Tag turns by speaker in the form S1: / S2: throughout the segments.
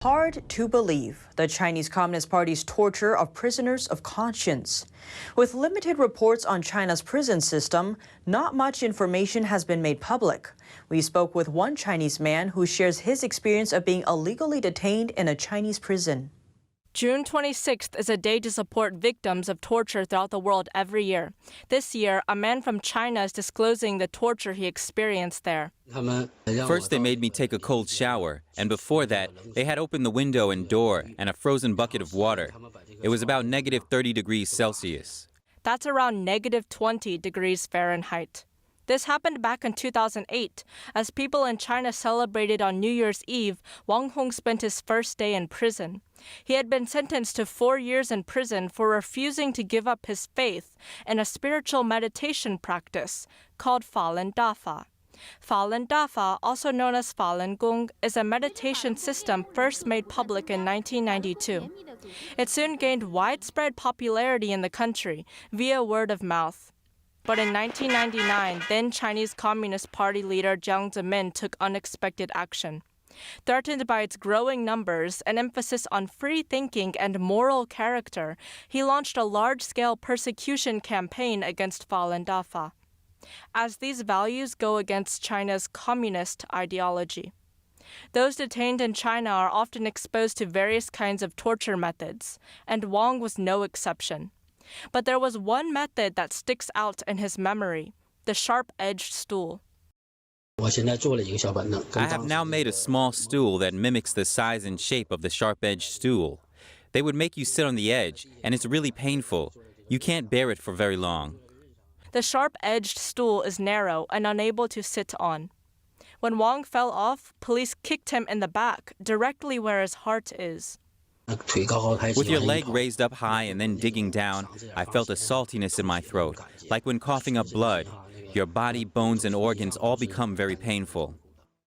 S1: Hard to believe the Chinese Communist Party's torture of prisoners of conscience. With limited reports on China's prison system, not much information has been made public. We spoke with one Chinese man who shares his experience of being illegally detained in a Chinese prison.
S2: June 26th is a day to support victims of torture throughout the world every year. This year, a man from China is disclosing the torture he experienced there.
S3: First, they made me take a cold shower, and before that, they had opened the window and door and a frozen bucket of water. It was about negative 30 degrees Celsius.
S2: That's around negative 20 degrees Fahrenheit. This happened back in 2008. As people in China celebrated on New Year's Eve, Wang spent his first day in prison. He had been sentenced to 4 years in prison for refusing to give up his faith in a spiritual meditation practice called Falun Dafa. Falun Dafa, also known as Falun Gong, is a meditation system first made public in 1992. It soon gained widespread popularity in the country via word of mouth. But in 1999, then Chinese Communist Party leader Jiang Zemin took unexpected action. Threatened by its growing numbers and emphasis on free thinking and moral character, he launched a large-scale persecution campaign against Falun Dafa, as these values go against China's communist ideology. Those detained in China are often exposed to various kinds of torture methods, and Wang was no exception. But there was one method that sticks out in his memory: the sharp-edged stool.
S3: I have now made a small stool that mimics the size and shape of the sharp-edged stool. They would make you sit on the edge, and it's really painful. You can't bear it for very long.
S2: The sharp-edged stool is narrow and unable to sit on. When Wang fell off, police kicked him in the back, directly where his heart is.
S3: With your leg raised up high and then digging down, I felt a saltiness in my throat, like when coughing up blood. Your body, bones, and organs all become very painful.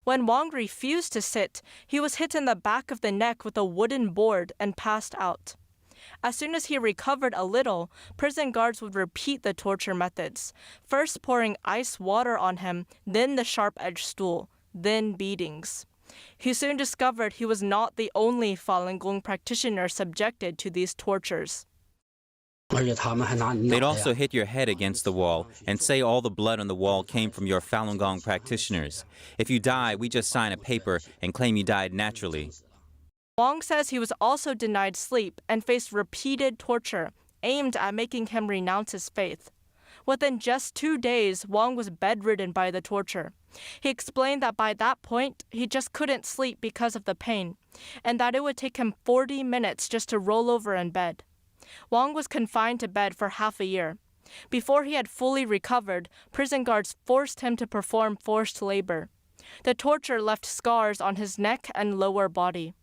S2: When Wang refused to sit, he was hit in the back of the neck with a wooden board and passed out. As soon as he recovered a little, prison guards would repeat the torture methods, first pouring ice water on him, then the sharp-edged stool, then beatings. He soon discovered he was not the only Falun Gong practitioner subjected to these tortures.
S3: They'd also hit your head against the wall and say all the blood on the wall came from your Falun Gong practitioners. If you die, we just sign a paper and claim you died naturally.
S2: Wang says he was also denied sleep and faced repeated torture aimed at making him renounce his faith. Within just 2 days, Wang was bedridden by the torture. He explained that by that point, he just couldn't sleep because of the pain, and that it would take him 40 minutes just to roll over in bed. Wang was confined to bed for half a year. Before he had fully recovered, prison guards forced him to perform forced labor. The torture left scars on his neck and lower body.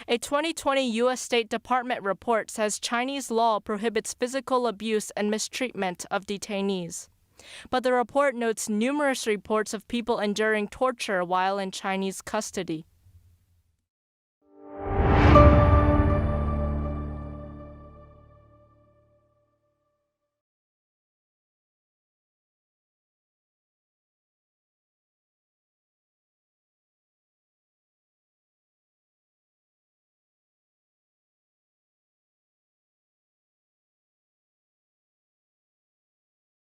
S2: A 2020 U.S. State Department report says Chinese law prohibits physical abuse and mistreatment of detainees. But the report notes numerous reports of people enduring torture while in Chinese custody.